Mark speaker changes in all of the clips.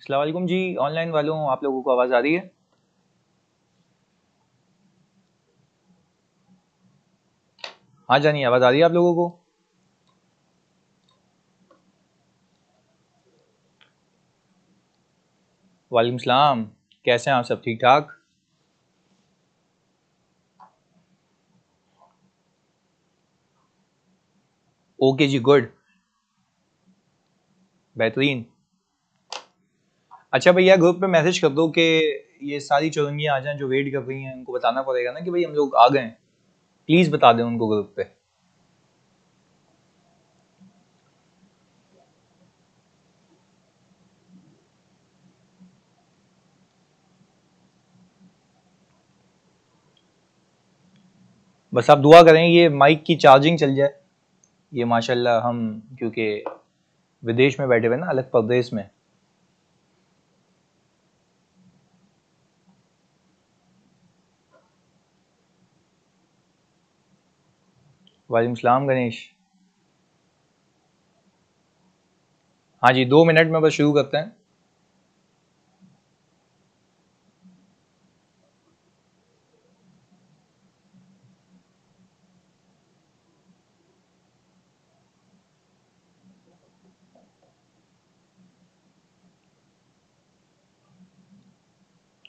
Speaker 1: अस्सलाम वालेकुम जी। ऑनलाइन वालों, आप लोगों को आवाज़ आ रही है? हाँ जानी, आवाज़ आ रही है आप लोगों को? वालेकुम सलाम। कैसे हैं आप सब? ठीक ठाक? ओके जी, गुड, बेहतरीन। अच्छा भैया, ग्रुप पे मैसेज कर दो कि ये सारी चौरंगियाँ आ जाएं जो वेट कर रही हैं। उनको बताना पड़ेगा ना कि भाई हम लोग आ गए हैं। प्लीज़ बता दें उनको ग्रुप पे। बस आप दुआ करें ये माइक की चार्जिंग चल जाए। ये माशाल्लाह हम क्योंकि विदेश में बैठे हुए ना, अलग प्रदेश में। वालेकुम सलाम गणेश। हाँ जी, 2 मिनट में बस शुरू करते हैं।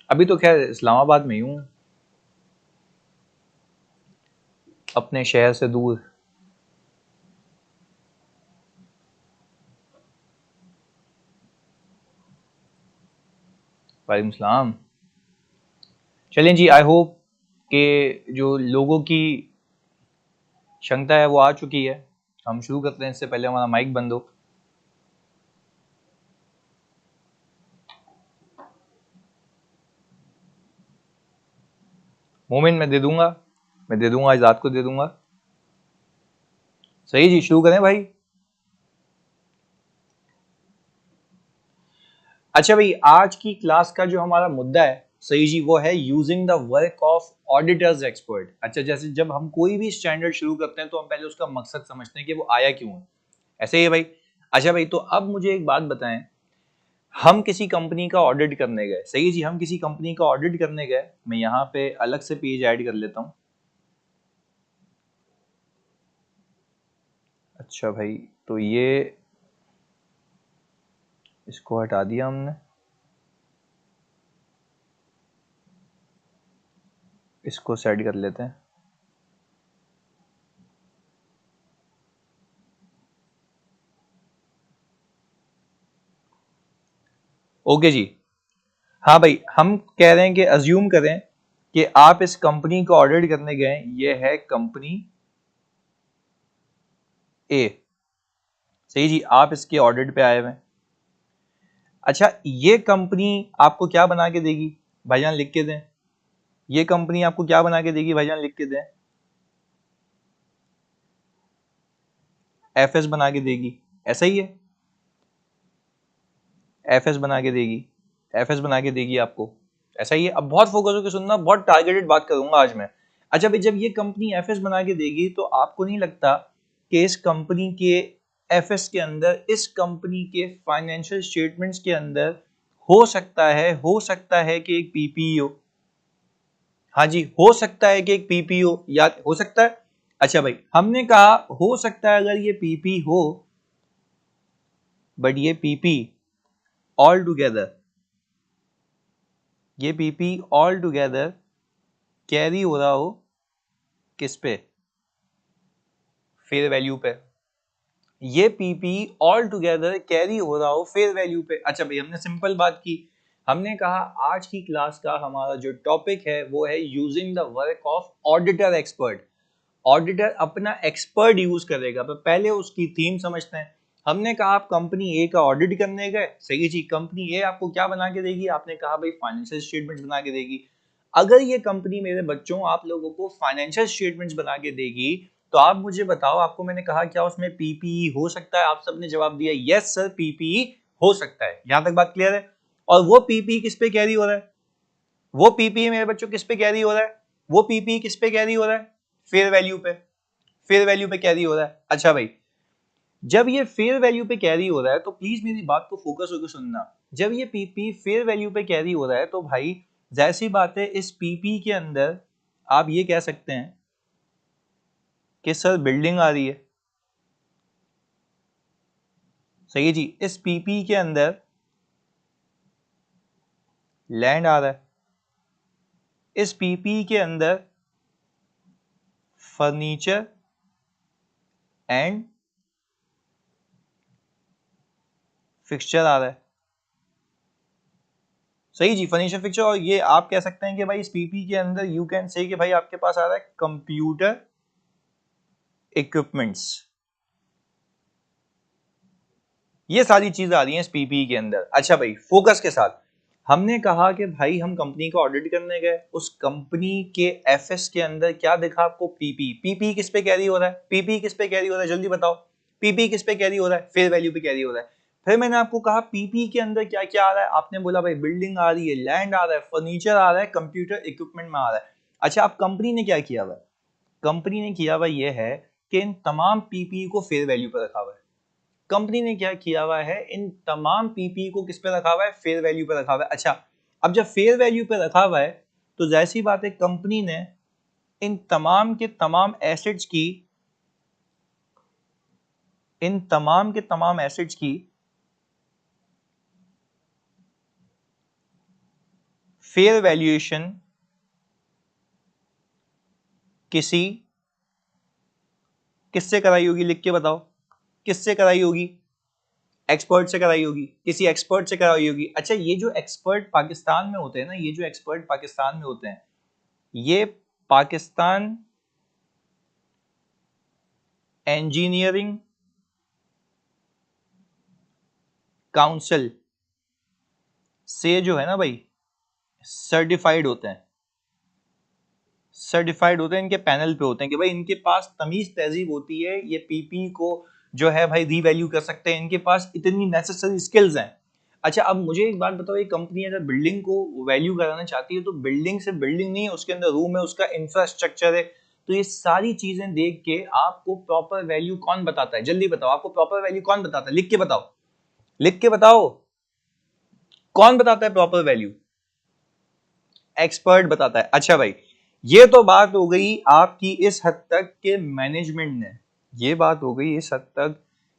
Speaker 1: अभी तो खैर इस्लामाबाद में ही हूँ, अपने शहर से दूर। वालेकुम सलाम। चलें जी, आई होप कि जो लोगों की क्षमता है वो आ चुकी है। हम शुरू करते हैं, इससे पहले हमारा माइक बंद हो। मोमिन मैं दे दूंगा, मैं दे दूंगा, इजाद को दे दूंगा। सही जी, शुरू करें भाई। अच्छा भाई, आज की क्लास का जो हमारा मुद्दा है, सही जी, वो है using the work of auditors expert. अच्छा, जैसे जब हम कोई भी स्टैंडर्ड शुरू करते हैं तो हम पहले उसका मकसद समझते हैं कि वो आया क्यों है। ऐसे ही है भाई। अच्छा भाई, तो अब मुझे एक बात बताएं, हम किसी कंपनी का ऑडिट करने गए, सही है जी, हम किसी कंपनी का ऑडिट करने गए। मैं यहाँ पे अलग से पेज ऐड कर लेता हूँ। अच्छा भाई, तो ये इसको हटा दिया हमने, इसको सेट कर लेते हैं। ओके जी। हाँ भाई, हम कह रहे हैं कि अज्यूम करें कि आप इस कंपनी को ऑडिट करने गए। ये है कंपनी ए, सही जी, आप इसके ऑडिट पे आए हुए हैं। अच्छा, ये कंपनी आपको क्या बना के देगी भाईजान? लिख के दें। ये कंपनी आपको क्या बना के देगी भाईजान? लिख के दें। एफएस बना के देगी, ऐसा ही है। एफएस बना के देगी, एफएस बना के देगी आपको, ऐसा ही है। अब बहुत फोकस होकर सुनना, बहुत टारगेटेड बात करूंगा आज मैं। अच्छा भाई, जब ये कंपनी एफएस बना के देगी तो आपको नहीं लगता कि इस कंपनी के एफएस के अंदर, इस कंपनी के फाइनेंशियल स्टेटमेंट्स के अंदर हो सकता है कि एक पीपीई हो? हाँ जी, हो सकता है कि एक पीपी हो, याद हो सकता है। अच्छा भाई, हमने कहा हो सकता है अगर ये पीपी हो, बट ये पीपी ऑल टुगेदर, ये पीपी ऑल टुगेदर कैरी हो रहा हो किस पे? फेयर वैल्यू पे। ये पीपी ऑल टुगेदर कैरी हो रहा हो फेयर वैल्यू पे। अच्छा भाई, हमने सिंपल बात की। हमने कहा आज की क्लास का हमारा जो टॉपिक है वो है using the work of auditor expert. Auditor अपना एक्सपर्ट यूज करेगा, पर पहले उसकी थीम समझते हैं। हमने कहा आप कंपनी ए का ऑडिट करने गए, सही जी, कंपनी ए आपको क्या बना के देगी? आपने कहा भाई फाइनेंशियल स्टेटमेंट्स बना के देगी। अगर ये कंपनी, मेरे बच्चों, आप लोगों को फाइनेंशियल स्टेटमेंट्स बना के देगी, तो आप मुझे बताओ, आपको मैंने कहा क्या उसमें पीपीई हो सकता है? आप सबने जवाब दिया यस सर, पीपीई हो सकता है। यहां तक बात क्लियर है? और वो पीपीई किस पे कैरी हो रहा है? वो पीपीई मेरे बच्चों किस पे कैरी हो रहा है? वो पीपीई किस पे कैरी हो रहा है? फेयर वैल्यू पे। फेयर वैल्यू पे कैरी हो रहा है। अच्छा भाई, जब ये फेयर वैल्यू पे कैरी हो रहा है तो प्लीज मेरी बात को फोकस होकर सुनना। जब ये पीपी फेयर वैल्यू पे कैरी हो रहा है तो भाई जाहिर सी बात है इस पीपी के अंदर आप ये कह सकते हैं कि सर बिल्डिंग आ रही है, सही है जी। इस पीपी के अंदर लैंड आ रहा है, इस पीपी के अंदर फर्नीचर एंड फिक्सचर आ रहा है, सही जी, फर्नीचर फिक्सचर। और ये आप कह सकते हैं कि भाई इस पीपी के अंदर यू कैन से कि भाई आपके पास आ रहा है कंप्यूटर इक्विपमेंट्स, ये सारी चीजें आ रही हैं इस पीपी के अंदर। अच्छा भाई फोकस के साथ, हमने कहा कि भाई हम कंपनी को ऑडिट करने गए, उस कंपनी के एफएस के अंदर क्या दिखा आपको, पीपी। पीपी किस पे कैरी हो रहा है, पीपी किस पे कैरी हो रहा है, जल्दी बताओ, पीपी किस पे कैरी हो रहा है, फेयर वैल्यू पे कैरी हो रहा है। फिर मैंने आपको कहा पीपी के अंदर क्या क्या आ रहा है, आपने बोला भाई बिल्डिंग आ रही है, लैंड आ रहा है, फर्नीचर आ रहा है, कंप्यूटर इक्विपमेंट में आ रहा है। अच्छा अब कंपनी ने क्या किया हुआ है, कंपनी ने किया हुआ ये है कि इन तमाम पीपी को फेयर वैल्यू पर रखा हुआ है। कंपनी ने क्या किया हुआ है, इन तमाम पीपी को किस पे रखा हुआ है, फेयर वैल्यू पे रखा हुआ है। अच्छा अब जब फेयर वैल्यू पे रखा हुआ है तो जैसी बात है कंपनी ने इन तमाम के तमाम एसेट्स की, इन तमाम के तमाम एसेट्स की फेयर वैल्यूएशन किसी, किससे कराई होगी, लिख के बताओ, किससे कराई होगी, एक्सपर्ट से कराई होगी, किसी एक्सपर्ट से कराई होगी। अच्छा ये जो एक्सपर्ट पाकिस्तान में होते हैं ना, ये जो एक्सपर्ट पाकिस्तान में होते हैं, ये पाकिस्तान इंजीनियरिंग काउंसिल से जो है ना भाई सर्टिफाइड होते हैं, सर्टिफाइड होते हैं, इनके पैनल पे होते हैं कि भाई इनके पास तमीज तहजीब होती है, ये पीपी को जो है भाई रीवैल्यू कर सकते हैं, इनके पास इतनी नेसेसरी स्किल्स हैं। अच्छा अब मुझे एक बात बताओ, ये कंपनी अगर बिल्डिंग को वैल्यू कराना चाहती है तो बिल्डिंग से बिल्डिंग नहीं है, उसके अंदर रूम है, उसका इंफ्रास्ट्रक्चर है, तो ये सारी चीजें देख के आपको प्रॉपर वैल्यू कौन बताता है, जल्दी बताओ, आपको प्रॉपर वैल्यू कौन बताता है, लिख के बताओ, लिख के बताओ, कौन बताता है प्रॉपर वैल्यू, एक्सपर्ट बताता है। अच्छा भाई ये तो बात हो गई आपकी इस हद तक के मैनेजमेंट ने, ये बात हो गई इस हद तक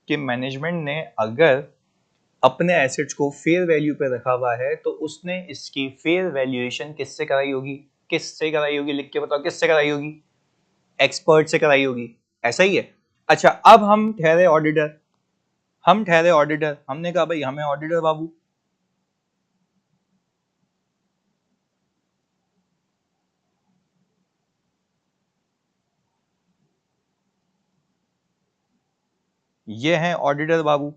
Speaker 1: कि मैनेजमेंट ने अगर अपने एसेट्स को फेयर वैल्यू पे रखा हुआ है तो उसने इसकी फेयर वैल्यूएशन किससे कराई होगी, किससे कराई होगी, लिख के बताओ किससे कराई होगी, एक्सपर्ट से कराई होगी, ऐसा ही है। अच्छा अब हम ठहरे ऑडिटर, हम ठहरे ऑडिटर, हमने कहा भाई हमें ऑडिटर बाबू, ये हैं ऑडिटर बाबू,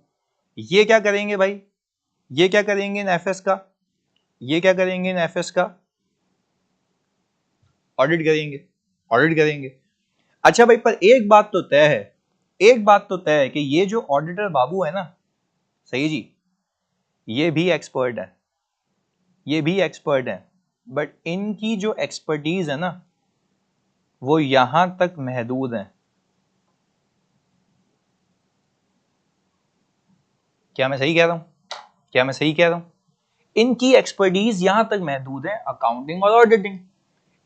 Speaker 1: ये क्या करेंगे भाई, ये क्या करेंगे इन एफएस का, ये क्या करेंगे इन एफएस का, ऑडिट करेंगे, ऑडिट करेंगे। अच्छा भाई पर एक बात तो तय है, एक बात तो तय है कि ये जो ऑडिटर बाबू है ना, सही जी, ये भी एक्सपर्ट है, ये भी एक्सपर्ट है, बट इनकी जो एक्सपर्टीज है ना वो यहां तक महदूद है। क्या मैं सही कह रहा हूं, क्या मैं सही कह रहा हूं, इनकी एक्सपर्टीज यहां तक महदूद है अकाउंटिंग और ऑडिटिंग,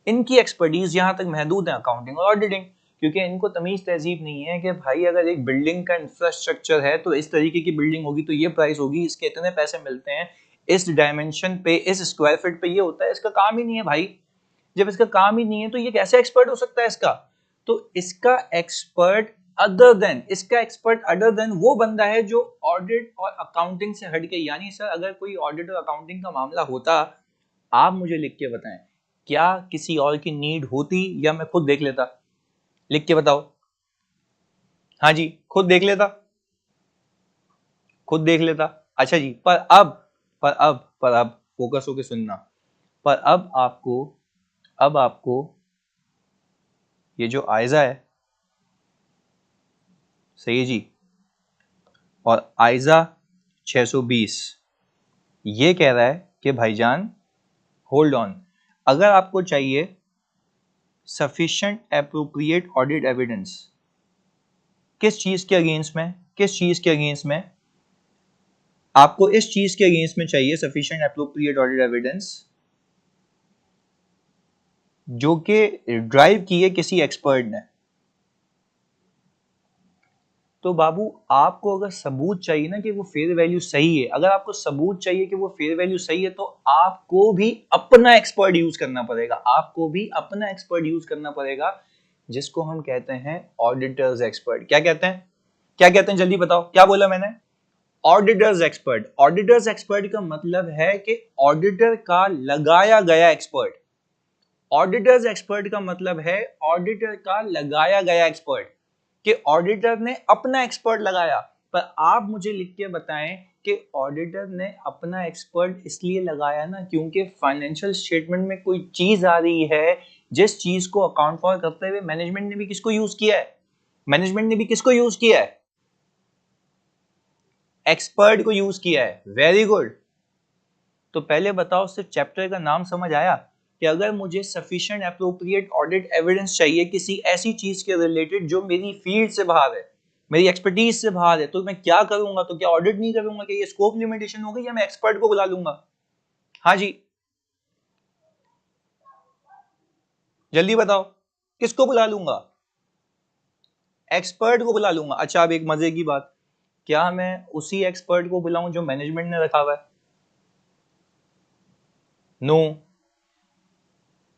Speaker 1: इनकी एक्सपर्टीज यहां तक महदूद है अकाउंटिंग और ऑडिटिंग, क्योंकि इनको तमीज तहजीब नहीं है कि भाई अगर एक बिल्डिंग का इंफ्रास्ट्रक्चर है तो इस तरीके की बिल्डिंग होगी तो ये प्राइस होगी, इसके इतने पैसे मिलते हैं, इस डायमेंशन पे, इस स्क्वायर फीट पे ये होता है, इसका काम ही नहीं है भाई। जब इसका काम ही नहीं है तो ये कैसे एक्सपर्ट हो सकता है इसका, तो इसका एक्सपर्ट अदर देन, इसका एक्सपर्ट अदर देन वो बंदा है जो ऑडिट और अकाउंटिंग से हटके, यानी सर अगर कोई ऑडिट और अकाउंटिंग का मामला होता, आप मुझे लिख के बताएं, क्या किसी और की नीड होती या मैं खुद देख लेता, लिख के बताओ, हाँ जी खुद देख लेता, खुद देख लेता। अच्छा जी पर अब फोकस होके सुनना, पर अब आपको ये जो आयजा है, सही जी, और आयजा 620 ये कह रहा है कि भाईजान होल्ड ऑन, अगर आपको चाहिए सफिशिएंट एप्रोप्रिएट ऑडिट एविडेंस, किस चीज के अगेंस्ट में, किस चीज के अगेंस्ट में? आपको इस चीज के अगेंस्ट में चाहिए सफिशिएंट एप्रोप्रिएट ऑडिट एविडेंस जो कि ड्राइव की है किसी एक्सपर्ट ने। तो बाबू आपको अगर सबूत चाहिए ना कि वो फेयर वैल्यू सही है, अगर आपको सबूत चाहिए कि वो फेयर वैल्यू सही है, तो आपको भी अपना एक्सपर्ट यूज करना पड़ेगा, आपको भी अपना एक्सपर्ट यूज करना पड़ेगा, जिसको हम कहते हैं ऑडिटर्स एक्सपर्ट। क्या कहते हैं, क्या कहते हैं, जल्दी बताओ, क्या बोला मैंने? Auditors expert. ऑडिटर्स एक्सपर्ट का मतलब है कि ऑडिटर का लगाया गया एक्सपर्ट। ऑडिटर्स एक्सपर्ट का मतलब है ऑडिटर का लगाया गया एक्सपर्ट, कि ऑडिटर ने अपना एक्सपर्ट लगाया। पर आप मुझे लिख के बताएं कि ऑडिटर ने अपना एक्सपर्ट इसलिए लगाया ना क्योंकि फाइनेंशियल स्टेटमेंट में कोई चीज आ रही है जिस चीज को अकाउंट फॉर करते हुए मैनेजमेंट ने भी किसको यूज किया है? मैनेजमेंट ने भी किसको यूज किया है? एक्सपर्ट को यूज किया है। Very good. तो पहले बताओ, सिर्फ चैप्टर का नाम समझ आया कि अगर मुझे सफिशिएंट एप्रोप्रिएट ऑडिट एविडेंस चाहिए किसी ऐसी चीज के रिलेटेड जो मेरी फील्ड से बाहर है, मेरी एक्सपर्टीज से बाहर है, तो मैं क्या करूंगा? तो क्या ऑडिट नहीं करूंगा? क्या ये स्कोप लिमिटेशन हो गई, या मैं एक्सपर्ट को बुला लूंगा? हाँ जी, जल्दी बताओ, किसको बुला लूंगा? एक्सपर्ट को बुला लूंगा। अच्छा, अब एक मजे की बात, क्या मैं उसी एक्सपर्ट को बुलाऊं जो मैनेजमेंट ने रखा हुआ है? नो।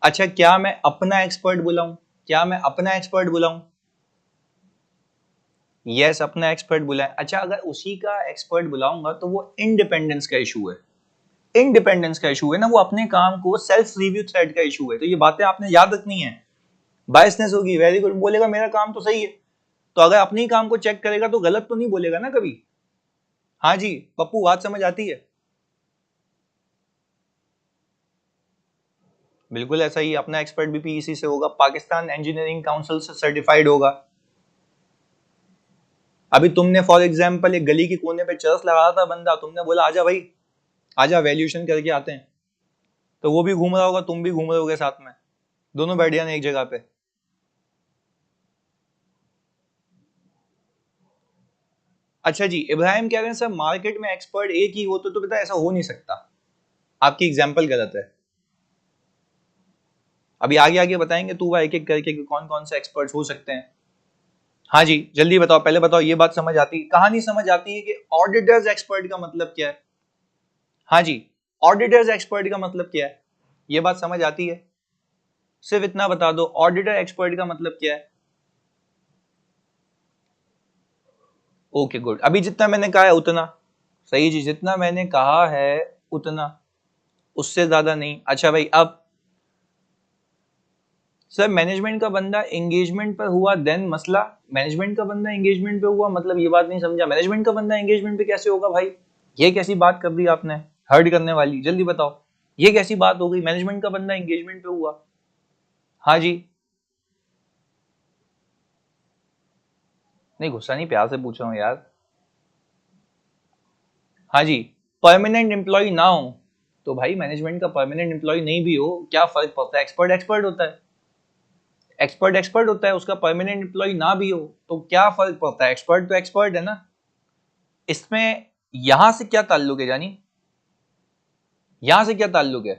Speaker 1: अच्छा, क्या मैं अपना एक्सपर्ट बुलाऊं? क्या मैं अपना एक्सपर्ट बुलाऊं? यस, अपना एक्सपर्ट बुलाएं। अच्छा, अगर उसी का एक्सपर्ट बुलाऊंगा तो वो इंडिपेंडेंस का इशू है, इंडिपेंडेंस का इशू है ना, वो अपने काम को सेल्फ रिव्यू थ्रेड का इशू है। तो ये बातें आपने याद रखनी है। बायसनेस होगी, वेरी गुड, बोलेगा मेरा काम तो सही है, तो अगर अपने ही काम को चेक करेगा तो गलत तो नहीं बोलेगा ना कभी। हाँ जी पप्पू, बात समझ आती है? बिल्कुल ऐसा ही, अपना एक्सपर्ट भी पीईसी से होगा, पाकिस्तान इंजीनियरिंग काउंसिल से सर्टिफाइड होगा। अभी तुमने फॉर एग्जाम्पल एक गली के कोने पे चर्च लगा रहा था बंदा, तुमने बोला आजा भाई, आजा वैल्यूएशन करके आते हैं, तो वो भी घूम रहा होगा, तुम भी घूम रहे होगे साथ में, दोनों बैठ जाने एक जगह पे। अच्छा जी, इब्राहिम कह रहे हैं सर मार्केट में एक्सपर्ट एक ही हो तो बेटा ऐसा हो नहीं सकता, आपकी एग्जाम्पल गलत है। अभी आगे आगे बताएंगे तू एक एक करके कि कौन कौन से एक्सपर्ट्स हो सकते हैं। हाँ जी जल्दी बताओ, पहले बताओ ये बात समझ आती है, कहानी समझ आती है कि ऑडिटर्स एक्सपर्ट का मतलब क्या है? हाँ जी, ऑडिटर्स एक्सपर्ट का मतलब क्या है, ये बात समझ आती है? सिर्फ इतना बता दो, ऑडिटर एक्सपर्ट का मतलब क्या है? ओके गुड, अभी जितना मैंने कहा है उतना सही जी, जितना मैंने कहा है उतना, उससे ज्यादा नहीं। अच्छा भाई, अब सर मैनेजमेंट का बंदा एंगेजमेंट पर हुआ देन मसला, मैनेजमेंट का बंदा एंगेजमेंट पे हुआ मतलब, ये बात नहीं समझा, मैनेजमेंट का बंदा एंगेजमेंट पे कैसे होगा भाई? ये कैसी बात कर दी आपने, हर्ड करने वाली, जल्दी बताओ, ये कैसी बात हो गई, मैनेजमेंट का बंदा एंगेजमेंट पे हुआ? हाँ जी, नहीं गुस्सा नहीं, प्यार से पूछ रहा हूँ यार। हाँ जी, परमानेंट एम्प्लॉय ना हो तो भाई मैनेजमेंट का परमानेंट एम्प्लॉय नहीं भी हो क्या फर्क पड़ता है, एक्सपर्ट एक्सपर्ट होता है, एक्सपर्ट एक्सपर्ट होता है, उसका परमानेंट एम्प्लॉय ना भी हो तो क्या फर्क पड़ता है, एक्सपर्ट तो एक्सपर्ट है ना। इसमें यहां से क्या ताल्लुक है जानी, यहां से क्या ताल्लुक है?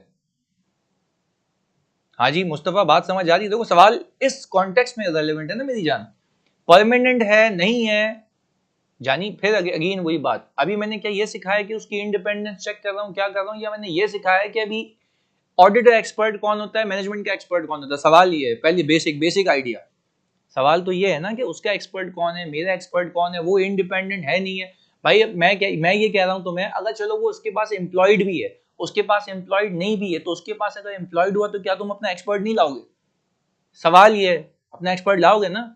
Speaker 1: हाँ जी मुस्तफा, बात समझ आ रही है? देखो सवाल इस कॉन्टेक्स्ट में रेलेवेंट है ना मेरी जान, परमानेंट है नहीं है जानी, फिर अगेन वही बात, अभी मैंने क्या ये सिखाया कि उसकी इंडिपेंडेंस चेक कर रहा हूं, क्या कर रहा हूं, या मैंने ये सिखाया कि अभी ऑडिटर एक्सपर्ट कौन होता है, मैनेजमेंट का एक्सपर्ट कौन होता है? सवाल ये है, पहले बेसिक बेसिक आइडिया, सवाल तो ये है ना कि उसका एक्सपर्ट कौन है, मेरा एक्सपर्ट कौन है, वो इंडिपेंडेंट है नहीं है। भाई मैं ये कह रहा हूं तुम्हें, अगर चलो वो उसके पास एम्प्लॉयड भी है, उसके पास एम्प्लॉयड नहीं भी है, तो उसके पास अगर एम्प्लॉयड हुआ तो क्या तुम अपना एक्सपर्ट नहीं लाओगे? सवाल ये है, अपना एक्सपर्ट लाओगे ना?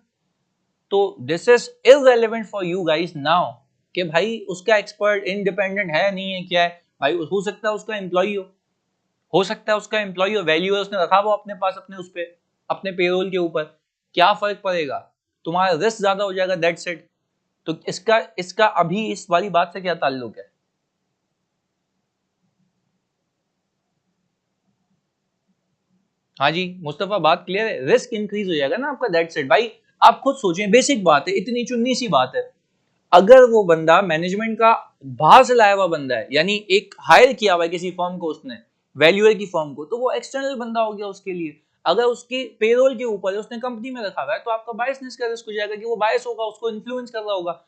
Speaker 1: तो this is irrelevant for you guys now कि भाई उसका एक्सपर्ट इंडिपेंडेंट है नहीं है, क्या है भाई, हो सकता है उसका एम्प्लॉय हो सकता है उसका एम्प्लॉय हो, वैल्यू है उसने रखा वो अपने पास, अपने उस पे, अपने पेरोल के ऊपर, क्या फर्क पड़ेगा, तुम्हारा रिस्क ज्यादा हो जाएगा, दैट्स इट। तो इसका इसका अभी इस वाली बात से क्या ताल्लुक है? हाँ जी मुस्तफा, बात क्लियर है, रिस्क इंक्रीज हो जाएगा ना आपका, दैट्स इट भाई। आप खुद सोचें, बेसिक बात है, इतनी चुन्नी सी बात है, अगर वो बंदा मैनेजमेंट का बाहर से लाया हुआ बंदा है, यानी एक हायर किया हुआ है किसी फर्म को उसने, वैल्यूअर की फर्म को, तो वो एक्सटर्नल बंदा हो गया उसके लिए। अगर उसके पेरोल के ऊपर है, उसने कंपनी में रखा हुआ है, तो आपका बायसनेस का रिस्क हो जाएगा कि वो बायस होगा, उसको इन्फ्लुएंस कर रहा होगा।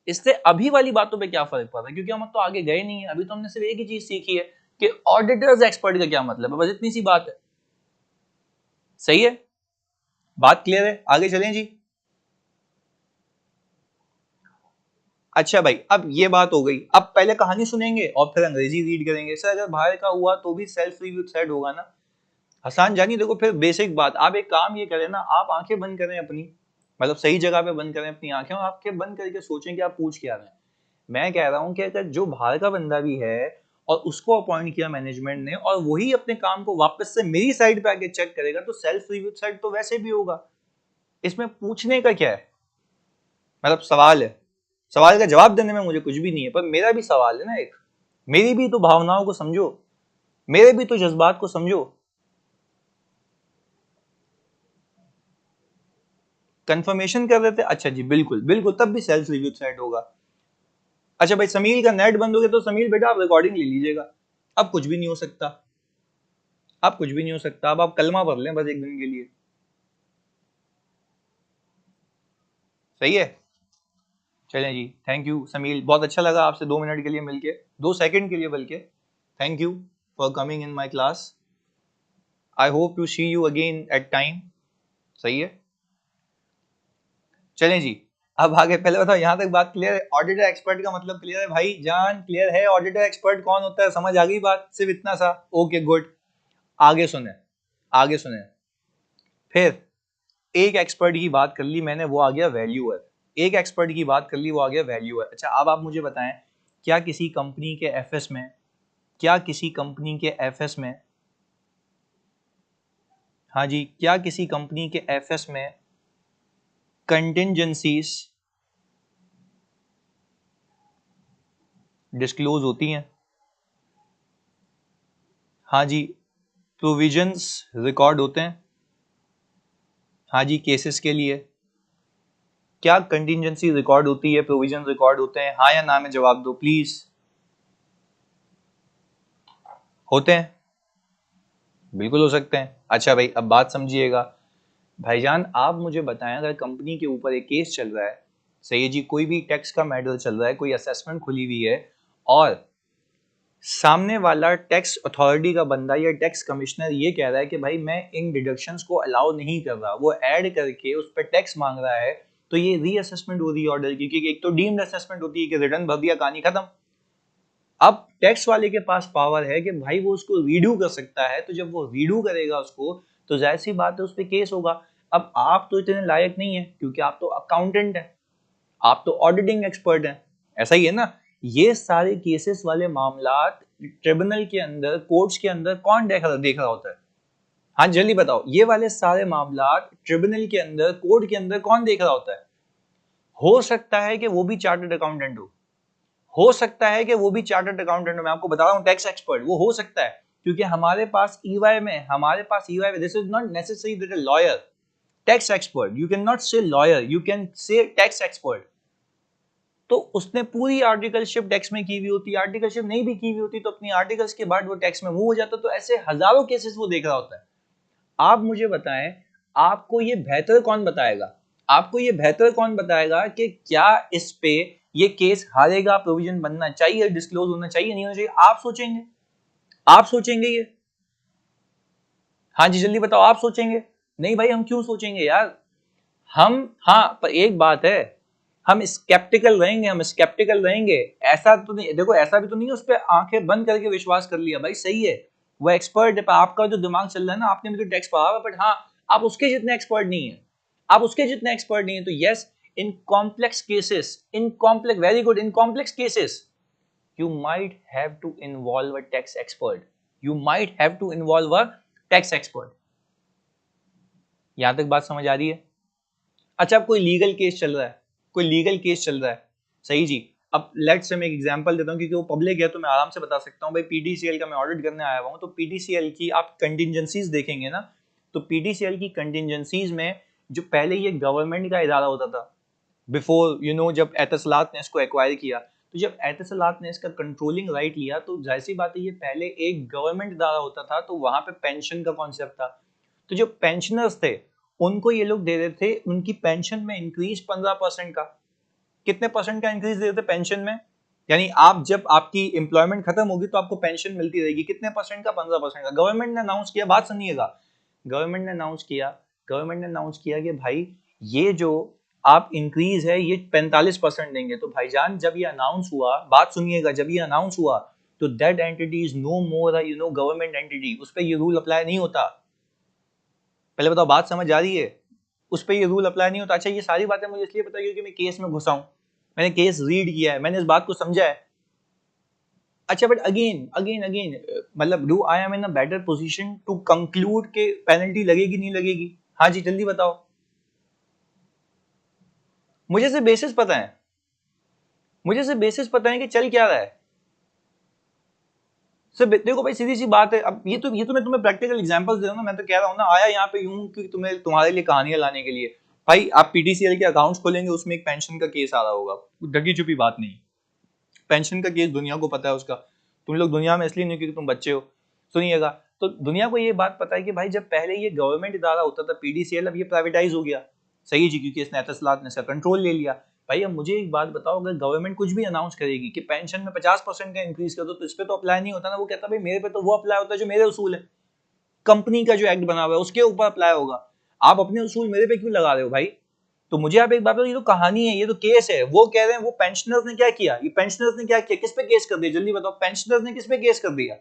Speaker 1: इससे अभी वाली बातों पे क्या फर्क पड़ रहा है, क्योंकि हम तो आगे गए नहीं है। अभी तो हमने सिर्फ एक ही चीज सीखी है कि ऑडिटर्स एक्सपर्ट का क्या मतलब है, बस इतनी सी बात है। सही है, बात क्लियर है, आगे चलें जी। अच्छा भाई, अब ये बात हो गई, अब पहले कहानी सुनेंगे और फिर अंग्रेजी रीड करेंगे। सर अगर बाहर का हुआ तो भी सेल्फ रिव्यू सेट होगा ना। हसान जानी देखो, फिर बेसिक बात, आप एक काम ये करें ना, आप आंखें बंद करें अपनी, मतलब सही जगह पे बंद करें अपनी आंखें, और आंखें बंद करके सोचें कि आप पूछ क्या रहे हैं। मैं कह रहा हूं कि अगर जो बाहर का बंदा भी है और उसको अपॉइंट किया मैनेजमेंट ने, और वही अपने काम को वापस से मेरी साइड पे आके चेक करेगा, तो सेल्फ रिव्यू सेट तो वैसे भी होगा। इसमें पूछने का क्या है, मतलब सवाल है, सवाल का जवाब देने में मुझे कुछ भी नहीं है, पर मेरा भी सवाल है ना एक, मेरी भी तो भावनाओं को समझो, मेरे भी तो जज्बात को समझो। कंफर्मेशन कर रहे थे, अच्छा जी, बिल्कुल बिल्कुल, तब भी सेल्फ रिव्यू सेट होगा। अच्छा भाई, समील का नेट बंद हो गया, तो समील बेटा आप रिकॉर्डिंग ले लीजिएगा। अब कुछ भी नहीं हो सकता, अब कुछ भी नहीं हो सकता, अब आप कलमा पढ़ लें बस एक दिन के लिए। सही है, चलें जी, थैंक यू समील, बहुत अच्छा लगा आपसे 2 मिनट के लिए मिलके, 2 सेकंड के लिए बल्कि। Thank you for coming in my class. I hope to see you again at time. सही है, चलें जी। अब आगे, पहले बताओ यहाँ तक बात क्लियर है? ऑडिटर एक्सपर्ट का मतलब क्लियर है भाई जान, क्लियर है? ऑडिटर एक्सपर्ट कौन होता है, समझ आ गई बात? सिर्फ इतना सा, ओके गुड। आगे सुने, आगे सुने, फिर एक एक्सपर्ट की बात कर ली मैंने, वो आ गया वैल्यूअर। एक एक्सपर्ट की बात कर ली, वो आ गया वैल्यूअर। अच्छा, अब आप मुझे बताएं, क्या किसी कंपनी के एफएस में, क्या किसी कंपनी के एफएस में, हाँ जी, क्या किसी कंपनी के एफएस में कंटिंजेंसीज डिस्क्लोज होती हैं? हाँ जी, प्रोविजंस रिकॉर्ड होते हैं? हाँ जी, केसेस के लिए। क्या कंटिंजेंसी रिकॉर्ड होती है, प्रोविजन रिकॉर्ड होते हैं? हाँ या ना में जवाब दो प्लीज। होते हैं, बिल्कुल हो सकते हैं। अच्छा भाई, अब बात समझिएगा। भाईजान आप मुझे बताएं, अगर कंपनी के ऊपर एक केस चल रहा है, सही है जी, कोई भी टैक्स का मैटर चल रहा है, कोई असेसमेंट खुली हुई है, और सामने वाला टैक्स अथॉरिटी का बंदा या टैक्स कमिश्नर ये कह रहा है कि भाई मैं इन डिडक्शंस को अलाउ नहीं कर रहा, वो ऐड करके उस पर टैक्स मांग रहा है, तो ये रीअसेसमेंट हो रही है ऑर्डर की, क्योंकि एक तो डीम्ड असेसमेंट होती है कि रिटर्न भर दिया, कहानी खत्म। अब टैक्स वाले के पास पावर है कि भाई वो उसको रीडू कर सकता है, तो जब वो रीडू करेगा उसको, तो जाहिर सी बात है उस पर केस होगा। अब आप तो इतने लायक नहीं है, क्योंकि आप तो अकाउंटेंट हैं, आप तो ऑडिटिंग एक्सपर्ट हैं, ऐसा ही है ना। ये सारे केसेस वाले मामला ट्रिब्यूनल के अंदर, कोर्ट्स के अंदर कौन देख रहा होता है? हाँ जल्दी बताओ, ये वाले सारे मामला ट्रिब्यूनल के अंदर, कोर्ट के अंदर कौन देख रहा होता है? हो सकता है कि वो भी चार्टर्ड अकाउंटेंट हो सकता है कि वो भी चार्टर्ड अकाउंटेंट हो, मैं आपको बता रहा हूँ, टैक्स एक्सपर्ट वो हो सकता है, क्योंकि हमारे पास ईवाई में, this is not necessary that a lawyer, tax expert, you can not say lawyer, you can say tax expert. तो उसने पूरी आर्टिकलशिप टैक्स में की हुई होती, आर्टिकलशिप नहीं भी की हुई होती तो अपनी आर्टिकल्स के बाद वो टैक्स में मूव हो जाता, तो ऐसे हजारों केसेस वो देख रहा होता है। आप मुझे बताएं, आपको ये बेहतर कौन बताएगा, आपको ये बेहतर कौन बताएगा कि क्या इस पे ये केस हारेगा, प्रोविजन बनना चाहिए, डिस्क्लोज होना चाहिए, नहीं होना चाहिए? आप सोचेंगे, आप सोचेंगे ये। हाँ जी जल्दी बताओ, आप सोचेंगे? नहीं भाई, हम क्यों सोचेंगे यार, हम, हाँ पर एक बात है, हम स्केप्टिकल रहेंगे, हम स्केप्टिकल रहेंगे। ऐसा तो नहीं, देखो ऐसा भी तो नहीं है उस पर आंखें बंद करके विश्वास कर लिया, भाई सही है वो एक्सपर्ट है, पर आपका जो दिमाग चल रहा है ना, आपने भी तो टैक्स पढ़ा हुआ, बट हाँ, आप उसके जितने एक्सपर्ट नहीं है, आप उसके जितने एक्सपर्ट नहीं है। तो yes, in complex cases, in complex, very good, in complex cases you might have to involve a tax expert, you might have to involve a tax expert। यहां तक बात समझ आ रही है? अच्छा, अब कोई लीगल केस चल रहा है, कोई लीगल केस चल रहा है, सही जी। अब लेट्स से मैं एक एग्जांपल देता हूं, क्योंकि वो पब्लिक है तो मैं आराम से बता सकता हूं। भाई पीडीसीएल का मैं ऑडिट करने आया हुआ हूं, तो पीडीसीएल की आप कंटिजेंसीज देखेंगे ना, तो पीडीसीएल की कंटिजेंसीज में, जो पहले ये गवर्नमेंट का इदारा होता था, बिफोर जब एतिसलात ने इसको एक्वायर किया, तो जब एतिसलात ने इसका कंट्रोलिंग राइट लिया तो जाहिर सी बात है ये पहले एक गवर्नमेंट इदारा होता था, तो वहां पे पेंशन का कॉन्सेप्ट था। तो जो पेंशनर्स थे उनको ये लोग दे रहे थे उनकी पेंशन में इंक्रीज 15% का। कितने परसेंट का इंक्रीज दे रहे थे पेंशन में? यानी आप जब आपकी एम्प्लॉयमेंट खत्म होगी तो आपको पेंशन मिलती रहेगी, कितने परसेंट का? 15% का। गवर्नमेंट ने अनाउंस किया, बात सुनिएगा, गवर्नमेंट ने अनाउंस किया कि भाई ये जो आप इंक्रीज है ये 45% देंगे। तो भाईजान जब ये अनाउंस हुआ, बात सुनिएगा, जब ये अनाउंस हुआ तो that entity is no more government entity, उस पर ये रूल अप्लाई नहीं होता। पहले बताओ बात समझ आ रही है? उस पर ये रूल अप्लाई नहीं होता। अच्छा ये सारी बातें मुझे इसलिए पता है क्योंकि मैं केस में घुसा हूं, मैंने केस रीड किया है, मैंने इस बात को समझा है। अच्छा बट अगेन अगेन अगेन मतलब do I am in a better position to conclude के पेनल्टी लगेगी नहीं लगेगी? हाँ जी जल्दी बताओ, मुझे से बेसिस पता है, मुझे से बेसिस पता है कि चल क्या रहा है। सर देखो भाई सीधी सी बात है, अब ये तो मैं तुम्हें प्रैक्टिकल एग्जांपल्स दे रहा हूँ ना, मैं तो कह रहा हूँ ना, आया यहाँ पे यूं कि तुम्हारे लिए कहानियां लाने के लिए। भाई आप पीटीसीएल के अकाउंट्स खोलेंगे उसमें एक पेंशन का केस आ रहा होगा, ढकी छुपी बात नहीं, पेंशन का केस दुनिया को पता है उसका। तुम लोग दुनिया में इसलिए नहीं क्योंकि तुम बच्चे हो। सुनिएगा, तो दुनिया को ये बात पता है कि भाई जब पहले ये गवर्नमेंट इदारा होता था पीडीसीएल, अब ये प्राइवेटाइज हो गया। सही जी, क्योंकि इसने एतसलात ने इसका कंट्रोल ले लिया। भाई अब मुझे एक बात बताओ, अगर गवर्नमेंट कुछ भी अनाउंस करेगी कि पेंशन में 50% का इंक्रीज कर दो, तो इस पे तो अप्लाई नहीं होता ना। वो कहता भाई मेरे पे तो वो अप्लाई होता है जो मेरे उसूल है, कंपनी का जो एक्ट बना हुआ है उसके ऊपर अप्लाई होगा। आप अपने उसूल मेरे पे क्यों लगा रहे हो भाई? तो मुझे आप एक बात बताओ, ये तो कहानी है, ये तो केस है। वो कह रहे हैं वो पेंशनर्स ने क्या किया, ये पेंशनर्स ने क्या किया, किस पे केस कर दिया, जल्दी बताओ, पेंशनर्स ने किस पे केस कर दिया?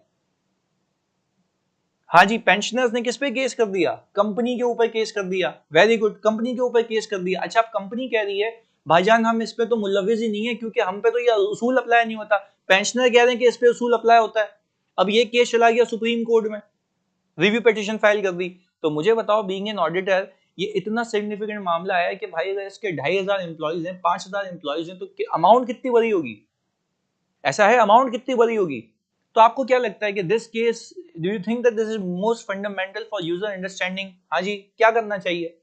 Speaker 1: हाँ जी, पेंशनर्स ने किस पे केस कर दिया? कंपनी के ऊपर केस कर दिया। वेरी गुड, कंपनी के ऊपर केस कर दिया। अच्छा अब कंपनी कह रही है भाईजान हम इस पे तो मुलविज ही नहीं है क्योंकि हम पे तो ये उसूल अप्लाई नहीं होता। पेंशनर कह रहे हैं कि इस पे उसूल अप्लाई होता है। अब ये केस चला गया सुप्रीम कोर्ट में, रिव्यू पिटीशन फाइल कर दी। तो मुझे बताओ बीइंग एन ऑडिटर, ये इतना सिग्निफिकेंट मामला है कि भाई अगर इसके 2500 एम्प्लॉइज हैं, 5000 एम्प्लॉइज हैं, तो अमाउंट कितनी बड़ी होगी? ऐसा है, अमाउंट कितनी बड़ी होगी? तो आपको क्या लगता है कि this case, do you think that this is most fundamental for user understanding? हाँ जी, क्या करना चाहिए,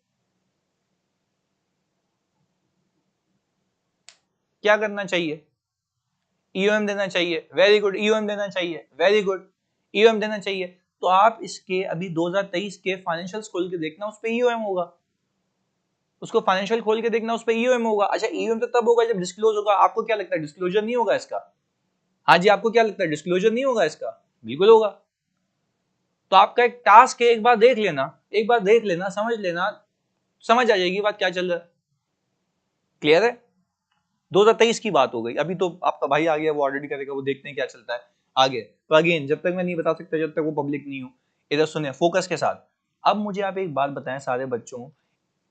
Speaker 1: क्या करना चाहिए? ईओएम देना चाहिए, वेरी गुड, ईओएम देना चाहिए, वेरी गुड, ईओएम देना चाहिए। तो आप इसके अभी 2023 के फाइनेंशियल्स खोल के देखना, उस पे ईओएम होगा। उसको फाइनेंशियल खोल के देखना, उस पे ईओएम होगा। अच्छा ईओएम तो तब होगा जब डिस्क्लोज होगा। आपको क्या लगता है डिस्क्लोजर नहीं होगा इसका? हाँ जी, आपको क्या लगता है डिस्क्लोजर नहीं होगा इसका? बिल्कुल होगा। तो आपका एक टास्क है, एक बार देख लेना, एक बार देख लेना, समझ लेना, समझ आ जाएगी बात क्या चल रहा है। क्लियर है? 2023 की बात हो गई, अभी तो आपका भाई आ गया, वो ऑडिट करेगा, वो देखते हैं क्या चलता है आगे। तो अगेन जब तक मैं नहीं बता सकता जब तक वो पब्लिक नहीं हो। इधर सुने फोकस के साथ। अब मुझे आप एक बात बताएं सारे बच्चों,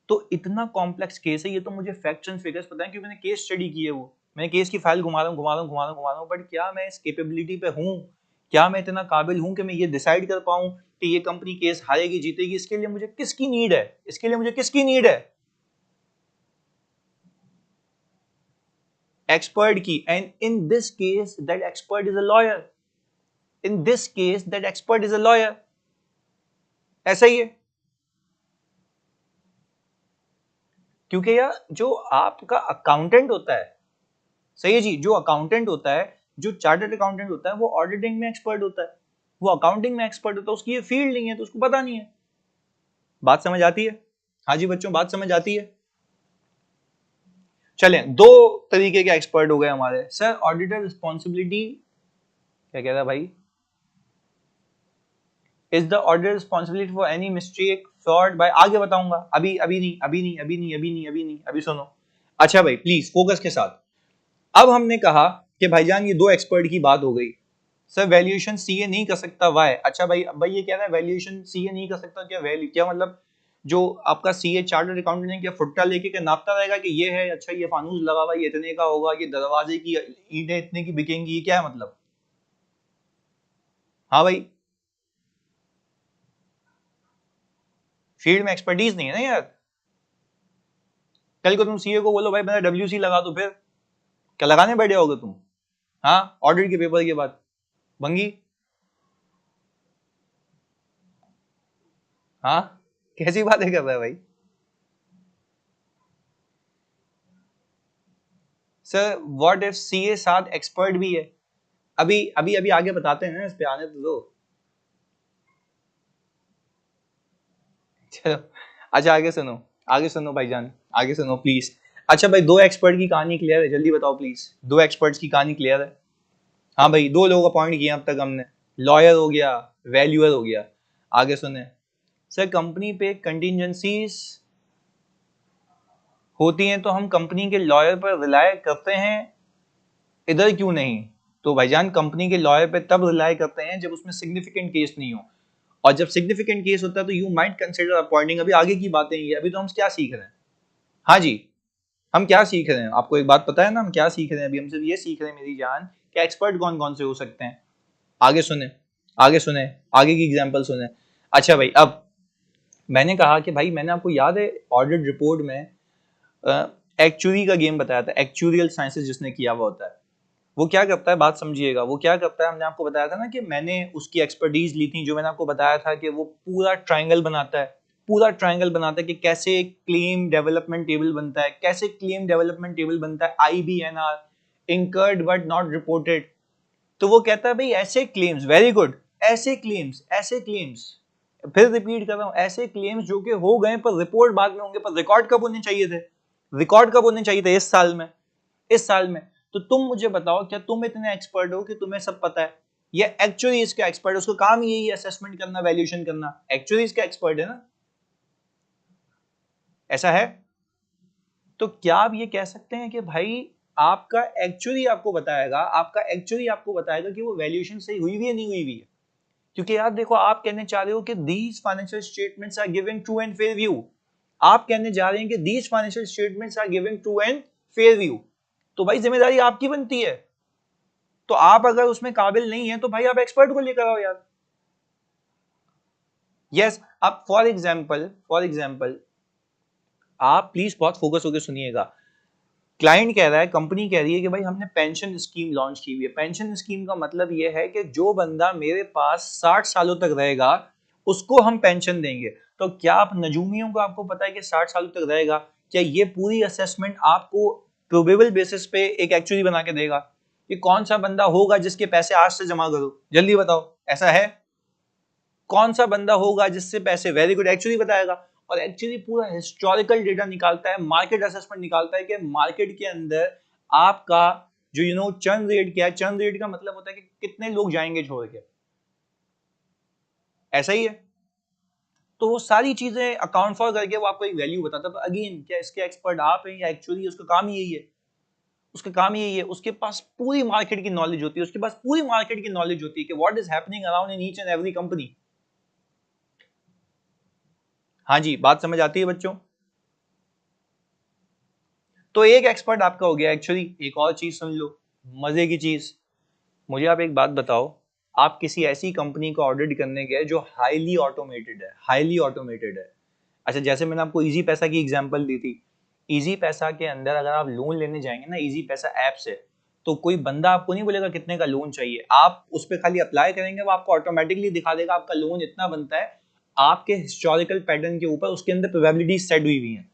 Speaker 1: तो इतना कॉम्प्लेक्स केस है ये, तो मुझे फैक्ट्स एंड फिगर्स पता है क्योंकि मैंने केस स्टडी की है। वो मैंने केस की फाइल घुमा रहा हूँ, बट क्या मैं इस कैपेबिलिटी पे हूँ, क्या मैं इतना काबिल हूँ कि मैं ये डिसाइड कर पाऊँ कि ये कंपनी केस हारेगी जीतेगी? इसके लिए मुझे किसकी नीड है, इसके लिए मुझे किसकी नीड है? एक्सपर्ट की। And in this case that expert is a lawyer, in this case that expert is a lawyer. ऐसा ही है, क्योंकि यार जो आपका अकाउंटेंट होता है, सही है जी, जो अकाउंटेंट होता है, जो चार्टर्ड अकाउंटेंट होता है, वो ऑडिटिंग में एक्सपर्ट होता है, वो अकाउंटिंग में एक्सपर्ट होता है। उसकी ये फील्ड नहीं है तो उसको पता नहीं है। बात समझ आती है? हाँ जी बच्चों, बात समझ आती है? चलें, दो तरीके के एक्सपर्ट हो गए हमारे। सर ऑडिटर रिस्पॉन्सिबिलिटी, क्या कह रहा है भाई? Is the auditor responsibility for any mistake fraud bye, आगे बताऊंगा, अभी अभी नहीं, अभी नहीं, अभी नहीं, अभी नहीं, अभी नहीं, अभी सुनो। अच्छा भाई प्लीज फोकस के साथ। अब हमने कहा कि भाईजान ये दो एक्सपर्ट की बात हो गई। सर वैल्यूएशन सीए नहीं कर सकता, वाई? अच्छा भाई, अब भाई ये कह रहा है वैल्यूएशन सीए नहीं कर सकता, क्या वैल्यू, क्या मतलब जो आपका सीए चार्टर्ड अकाउंटेंट है क्या फुट्टा लेके क्या नापता रहेगा कि ये है, अच्छा ये फानूस लगा हुआ ये इतने का होगा, ये दरवाजे की ईंटें इतने की बिकेंगी, ये क्या है मतलब? हाँ भाई, फील्ड में एक्सपर्टीज नहीं है ना यार। कल को तुम सीए को बोलो भाई मेरा डब्ल्यूसी लगा दो, फिर क्या लगाने बैठे होगे तुम? हाँ, ऑडिट के पेपर के बाद भंगी। हाँ, कैसी बातें कर रहा है भाई? सर व्हाट इफ सीए साथ एक्सपर्ट भी है? अभी अभी अभी आगे बताते हैं ना, इस पे आने तो दो। चलो अच्छा आगे सुनो भाईजान, आगे सुनो प्लीज। अच्छा भाई, दो एक्सपर्ट की कहानी क्लियर है? जल्दी बताओ प्लीज, दो एक्सपर्ट्स की कहानी क्लियर है? हाँ भाई, दो लोगों का पॉइंट किया अब तक हमने। लॉयर हो गया, वैल्यूअर हो गया। आगे सुने। सर कंपनी पे कंटिजेंसीज होती हैं तो हम कंपनी के लॉयर पर रिलाय करते हैं, इधर क्यों नहीं? तो भाईजान कंपनी के लॉयर पे तब रिलाय करते हैं जब उसमें सिग्निफिकेंट केस नहीं हो, और जब सिग्निफिकेंट केस होता है तो यू माइट कंसिडर अपॉइंटिंग। अभी आगे की बातें ये, अभी तो हम क्या सीख रहे हैं? हाँ जी, हम क्या सीख रहे हैं? आपको एक बात पता है ना हम क्या सीख रहे हैं? अभी हम सिर्फ ये सीख रहे हैं मेरी जान कि एक्सपर्ट कौन कौन से हो सकते हैं। आगे सुने, आगे सुने, आगे की एग्जांपल सुने। अच्छा भाई, अब मैंने कहा कि भाई मैंने आपको याद है ऑडिट रिपोर्ट में एक्चुअरी का गेम बताया था, एक्चुरियल साइंसेस जिसने किया हुआ होता है वो क्या करता है, बात समझिएगा। वो क्या करता है, हमने आपको बताया था ना कि मैंने उसकी एक्सपर्टीज ली थी, जो मैंने आपको बताया था कि वो पूरा ट्रायंगल बनाता है, पूरा ट्रायंगल बनाता है कि कैसे क्लेम डेवलपमेंट टेबल बनता है, कैसे क्लेम डेवलपमेंट टेबल बनता है, IBNR, incurred but not reported. तो वो कहता है भाई ऐसे क्लेम्स, वेरी गुड, ऐसे क्लेम्स, फिर रिपीट कर रहा हूं, ऐसे क्लेम्स जो कि हो गए पर रिपोर्ट बाद में होंगे, पर रिकॉर्ड कब होने चाहिए थे? रिकॉर्ड कब होने चाहिए थे? इस साल में, इस साल में। तो तुम मुझे बताओ, क्या तुम इतने एक्सपर्ट हो कि तुम्हें सब पता है? ये एक्चुअली इसका एक्सपर्ट है, उसका काम यही है असेसमेंट करना, वैल्यूएशन करना, एक्चुअली इसका एक्सपर्ट है ना, ऐसा है? तो क्या आप ये कह सकते हैं कि भाई आपका एक्चुअली आपको बताएगा, आपका एक्चुअली आपको बताएगा कि वो वैल्यूएशन सही हुई हुई है नहीं हुई हुई है? क्योंकि यार देखो, आप कहने चाह रहे हो कि these financial statements are giving true and fair view, आप कहने जा रहे हैं कि these financial statements are giving true and fair view, तो भाई जिम्मेदारी आपकी बनती है। तो आप अगर उसमें काबिल नहीं है तो भाई आप एक्सपर्ट को लेकर आओ यार। यस, आप फॉर एग्जाम्पल आप प्लीज बहुत फोकस होकर सुनिएगा। क्लाइंट कह रहा है, कंपनी कह रही है कि भाई हमने पेंशन स्कीम लॉन्च की हुई है। पेंशन स्कीम का मतलब ये है कि जो बंदा मेरे पास 60 सालों तक रहेगा उसको हम पेंशन देंगे। तो क्या आप नजूमियों को आपको पता है कि 60 सालों तक रहेगा? क्या ये पूरी असेसमेंट आपको प्रोबेबल बेसिस पे एक एक्चुअली बना के देगा कि कौन सा बंदा होगा जिसके पैसे आज से जमा करो? जल्दी बताओ, ऐसा है? कौन सा बंदा होगा जिससे पैसे, वेरी गुड, एक्चुअली बताएगा। और एक्चुअली पूरा हिस्टोरिकल डेटा निकालता है, मार्केट असेसमेंट निकालता है कि मार्केट के अंदर आपका जो चर्न रेट क्या है। चर्न रेट का मतलब होता है कि कितने लोग जाएंगे छोड़ के, ऐसा ही है। तो वो सारी चीजें अकाउंट फॉर करके वो आपको एक वैल्यू बताता है। अगेन, क्या इसके एक्सपर्ट आप हैं या एक्चुअली उसका काम यही है? उसका काम यही है, उसके पास पूरी मार्केट की नॉलेज होती है, उसके पास पूरी मार्केट की नॉलेज होती है कि what is happening around in each and every company. हाँ जी, बात समझ आती है बच्चों? तो एक एक्सपर्ट आपका हो गया। एक्चुअली एक और चीज सुन लो, मजे की चीज। मुझे आप एक बात बताओ, आप किसी ऐसी कंपनी को ऑडिट करने गए जो हाईली ऑटोमेटेड है, हाईली ऑटोमेटेड है। अच्छा, जैसे मैंने आपको इजी पैसा की एग्जांपल दी थी, इजी पैसा के अंदर अगर आप लोन लेने जाएंगे ना इजी पैसा ऐप से, तो कोई बंदा आपको नहीं बोलेगा कितने का लोन चाहिए, आप उस पर खाली अप्लाई करेंगे, वो आपको ऑटोमेटिकली दिखा देगा आपका लोन इतना बनता है। आपके हिस्टोरिकल पैटर्न के ऊपर उसके अंदर प्रोबेबिलिटी सेट हुई हुई है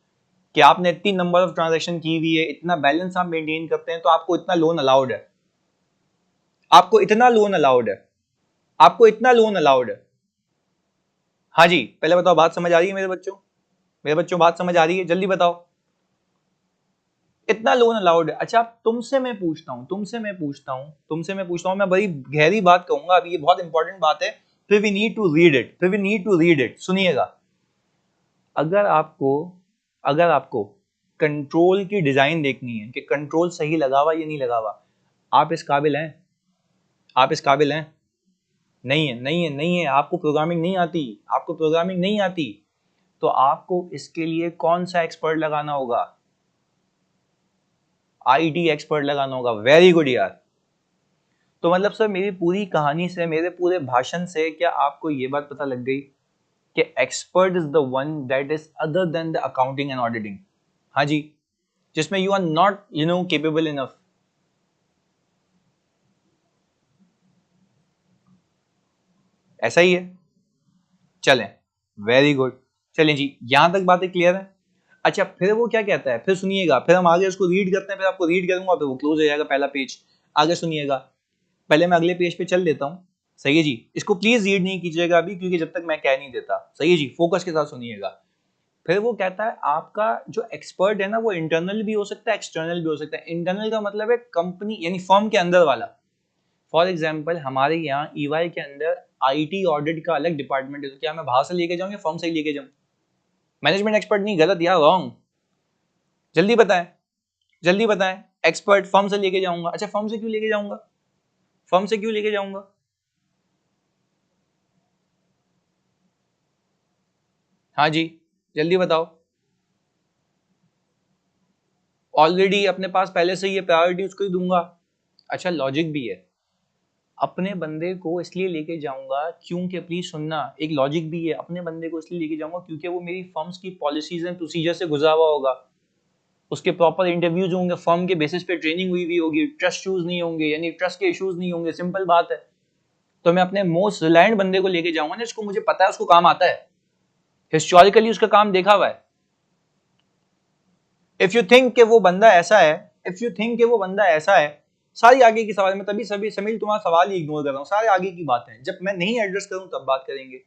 Speaker 1: कि आपने इतनी नंबर ऑफ ट्रांजैक्शन की हुई है, इतना बैलेंस आप मेंटेन करते हैं, तो आपको इतना लोन अलाउड है, आपको इतना लोन अलाउड है, आपको इतना लोन अलाउड है। हाँ जी, पहले बताओ बात समझ आ रही है मेरे बच्चों? मेरे बच्चों बात समझ आ रही है? जल्दी बताओ, इतना लोन अलाउड है। अच्छा, तुमसे मैं पूछता हूं, मैं बड़ी गहरी बात कहूंगा अभी, ये बहुत इंपॉर्टेंट बात है, फिर we need to read it, सुनिएगा। अगर आपको अगर आपको कंट्रोल की डिजाइन देखनी है कि कंट्रोल सही लगा हुआ या नहीं लगा हुआ, आप इस काबिल हैं? आप इस काबिल हैं? नहीं है, आपको प्रोग्रामिंग नहीं आती, आपको प्रोग्रामिंग नहीं आती, तो आपको इसके लिए कौन सा एक्सपर्ट लगाना होगा? IT एक्सपर्ट लगाना होगा। वेरी गुड यार। तो मतलब सर मेरी पूरी कहानी से, मेरे पूरे भाषण से क्या आपको ये बात पता लग गई कि expert is the one that is other than the accounting and auditing? हाँ जी, जिसमें you are not capable enough, ऐसा ही है? चलें, वेरी गुड। चलें जी, यहां तक बातें क्लियर है? अच्छा फिर वो क्या कहता है, फिर सुनिएगा, फिर हम आगे उसको रीड करते हैं, फिर आपको रीड करूंगा, फिर वो क्लोज हो जाएगा पहला पेज। आगे सुनिएगा, पहले मैं अगले पेज पे चल देता हूँ। सही है जी, इसको प्लीज रीड नहीं कीजिएगा अभी, क्योंकि जब तक मैं कह नहीं देता। सही है जी, फोकस के साथ सुनिएगा। फिर वो कहता है आपका जो एक्सपर्ट है ना, वो इंटरनल भी हो सकता है, एक्सटर्नल भी हो सकता है। इंटरनल का मतलब है कंपनी यानी फर्म के अंदर वाला। फॉर एग्जाम्पल हमारे यहाँ ईवाई के अंदर आईटी ऑडिट का अलग डिपार्टमेंट है, तो क्या मैं बाहर से लेके जाऊँ या फर्म से ही लेके जाऊँ? मैनेजमेंट एक्सपर्ट नहीं, गलत या रॉन्ग? जल्दी बताएं, जल्दी बताएं। एक्सपर्ट फर्म से लेके जाऊंगा। अच्छा फर्म से क्यों लेके जाऊंगा? फर्म से क्यों लेके जाऊंगा? हाँ जी, जल्दी बताओ। ऑलरेडी अपने पास पहले से ये प्रायोरिटी उसको ही दूंगा। अच्छा लॉजिक भी है, अपने बंदे को इसलिए लेके जाऊंगा क्योंकि, प्लीज सुनना, एक लॉजिक भी है। अपने बंदे को इसलिए लेके जाऊंगा क्योंकि वो मेरी फर्म्स की पॉलिसीज एंड प्रोसीजर से गुजरा हुआ होगा, उसके प्रॉपर इंटरव्यूज होंगे, फर्म के बेसिस पे ट्रेनिंग हुई हुई होगी, ट्रस्ट इश्यूज नहीं होंगे, यानी ट्रस्ट के इश्यूज नहीं होंगे। सिंपल बात है। तो मैं अपने मोस्ट रिलायंट बंदे को लेके जाऊंगा ना, जिसको मुझे पता है उसको काम आता है, हिस्टोरिकली उसका काम देखा हुआ है। इफ यू थिंक कि वो बंदा ऐसा है, इफ यू थिंक कि वो बंदा ऐसा है, सारी आगे की सवाल में तभी सभी समील तुम्हारा सवाल ही इग्नोर कर रहा हूँ, सारे आगे की बात है, जब मैं नहीं एड्रेस करूँ तब बात करेंगे।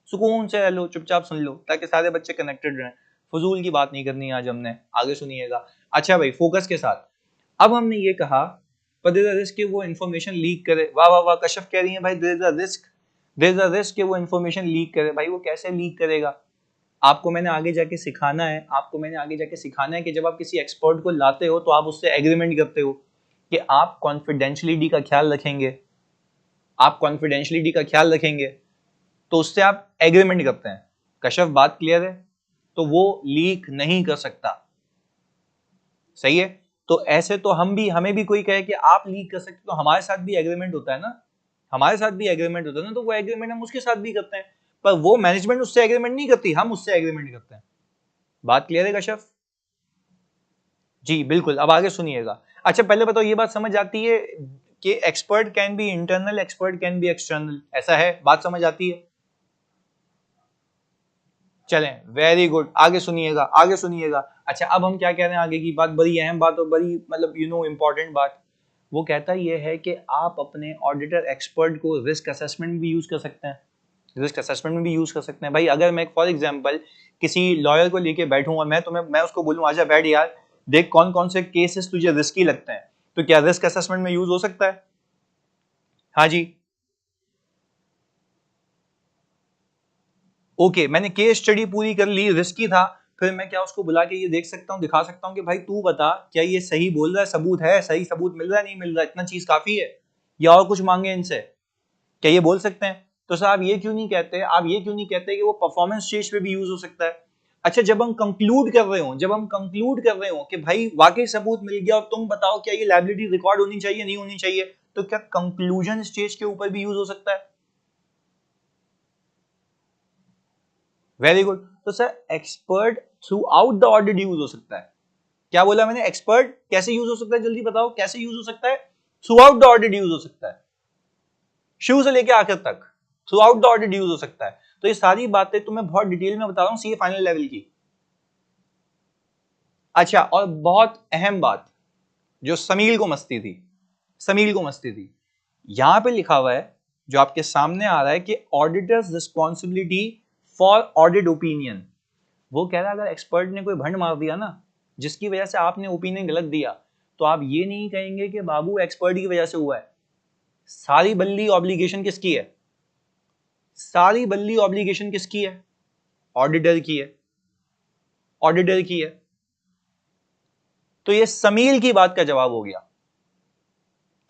Speaker 1: सुकून से रह लो, चुपचाप सुन लो, ताकि सारे बच्चे कनेक्टेड रहें। फजूल की बात नहीं करनी आज हमने, आगे सुनिएगा। अच्छा भाई फोकस के साथ, अब हमने ये कहा पर देयर इज रिस्क कि वो इन्फॉर्मेशन लीक करे। वाह वाह वाह, कश्यप कह रही है भाई there is a risk, there is a risk कि वो इन्फॉर्मेशन लीक करे। भाई वो कैसे लीक करेगा? आपको मैंने आगे जाके सिखाना है, आपको मैंने आगे जाके सिखाना है कि जब आप किसी एक्सपर्ट को लाते हो तो आप उससे एग्रीमेंट करते हो कि आप कॉन्फिडेंशियलिटी का ख्याल रखेंगे, आप कॉन्फिडेंशियलिटी का ख्याल रखेंगे, तो उससे आप एग्रीमेंट करते हैं। कश्यप बात क्लियर है? तो वो लीक नहीं कर सकता। सही है, तो ऐसे तो हमें भी कोई कहे कि आप लीक कर सकते, तो हमारे साथ भी एग्रीमेंट होता है ना, हमारे साथ भी एग्रीमेंट होता है ना, तो वो एग्रीमेंट हम उसके साथ भी करते हैं। पर वो मैनेजमेंट उससे एग्रीमेंट नहीं करती, हम उससे एग्रीमेंट करते हैं। बात क्लियर है कश्यप? जी बिल्कुल, अब आगे सुनिएगा। अच्छा पहले बताओ, ये बात समझ आती है कि expert can be internal, expert can be external, ऐसा है? बात समझ आती है? चलें, वेरी गुड, आगे सुनिएगा, आगे सुनिएगा। अच्छा अब हम क्या कह रहे हैं, आगे की बात बड़ी अहम बात और बड़ी मतलब इंपॉर्टेंट बात। वो कहता ये है कि आप अपने ऑडिटर एक्सपर्ट को रिस्क असेसमेंट में भी यूज कर सकते हैं, रिस्क असेसमेंट में भी यूज कर सकते हैं। भाई अगर मैं फॉर एग्जांपल किसी लॉयर को लेके बैठूंगा, मैं उसको बोलूं आजा बैठ यार, देख कौन कौन से केसेस तुझे रिस्की लगते हैं, तो क्या रिस्क असेसमेंट में यूज हो सकता है? हाँ जी, ओके, मैंने केस स्टडी पूरी कर ली, रिस्की था, फिर मैं क्या उसको बुला के ये देख सकता हूँ, दिखा सकता हूँ कि भाई तू बता क्या ये सही बोल रहा है, सबूत है, सही सबूत मिल रहा है, नहीं मिल रहा है, इतना चीज काफी है, या और कुछ मांगे इनसे? क्या ये बोल सकते हैं? तो सर आप ये क्यों नहीं कहते, आप ये क्यों नहीं कहते कि वो परफॉर्मेंस स्टेज पे भी यूज हो सकता है? अच्छा जब हम कंक्लूड कर रहे हो, जब हम कंक्लूड कर रहे हो कि भाई वाकई सबूत मिल गया और तुम बताओ क्या ये लायबिलिटी रिकॉर्ड होनी चाहिए, नहीं होनी चाहिए, तो क्या कंक्लूजन स्टेज के ऊपर भी यूज हो सकता है? वेरी गुड, तो sir expert through out the audit use हो सकता है। क्या बोला मैंने? एक्सपर्ट कैसे यूज हो सकता है, जल्दी बताओ कैसे यूज हो सकता है? Through out the audit use हो सकता है, शुरू से लेकर आखिर तक through out the audit use हो सकता है। तो ये सारी बातें तुम्हें बहुत डिटेल में बता रहा हूं, सीए फाइनल लेवल की। अच्छा और बहुत अहम बात जो समील को मस्ती थी, समील को मस्ती थी, यहां पे लिखा हुआ है जो आपके सामने आ रहा है कि auditors responsibility for audit opinion. वो कह रहा है अगर एक्सपर्ट ने कोई भंड मार दिया ना, जिसकी वजह से आपने ओपिनियन गलत दिया, तो आप ये नहीं कहेंगे कि बाबू एक्सपर्ट की वजह से हुआ है। सारी बल्ली ऑब्लिगेशन किसकी है? सारी बल्ली ऑब्लिगेशन किसकी है? ऑडिटर की है, ऑडिटर की है। तो ये समील की बात का जवाब हो गया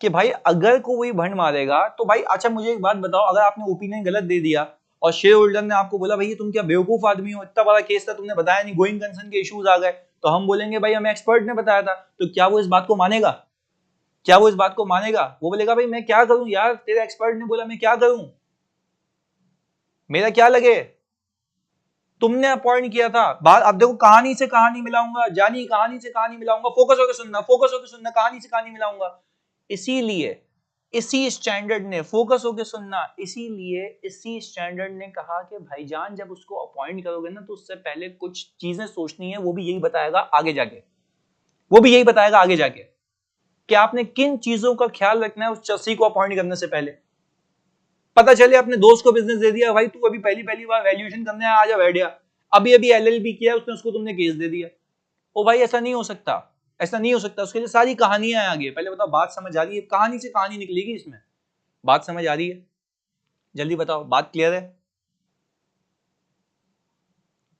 Speaker 1: कि भाई अगर कोई भंड मारेगा तो भाई, अच्छा मुझे एक बात बताओ, अगर आपने ओपिनियन गलत दे दिया और शेयर होल्डर ने आपको बोला भाई तुम क्या बेवकूफ आदमी हो, इतना बड़ा केस था तुमने बताया नहीं, गोइंग कंसर्न के इश्यूज आ गए, तो हम बोलेंगे भाई हमें एक्सपर्ट ने बताया था, तो क्या वो इस बात को मानेगा? क्या वो इस बात को मानेगा? वो बोलेगा भाई मैं क्या करूं यार, तेरे एक्सपर्ट ने बोला, मैं क्या करूं, मेरा क्या लगे, तुमने अपॉइंट किया था। बात अब देखो, कहानी से कहानी मिलाऊंगा जानी, कहानी से कहानी मिलाऊंगा, फोकस होकर सुनना, फोकस होकर सुनना, कहानी से कहानी मिलाऊंगा। इसीलिए इसी स्टैंडर्ड ने, फोकस होके सुनना, इसीलिए इसी स्टैंडर्ड ने कहा कि भाईजान जब उसको अपॉइंट करोगे ना तो उससे पहले कुछ चीजें सोचनी है, वो भी यही बताएगा आगे जाके, वो भी यही बताएगा आगे जाके कि आपने किन चीजों का ख्याल रखना है उस शख्स को अपॉइंट करने से पहले। पता चले अपने दोस्त को बिजनेस दे दिया, भाई तू अभी पहली पहली बार वैल्यूएशन करने आया, आजा बैठ गया, अभी अभी एलएलबी किया उसने, उसको तुमने केस दे दिया। ओ भाई ऐसा नहीं हो सकता, ऐसा नहीं हो सकता, उसके लिए सारी कहानियां हैं आगे। पहले बताओ बात समझ आ रही है? कहानी से कहानी निकलेगी इसमें। बात समझ आ रही है? जल्दी बताओ, बात क्लियर है?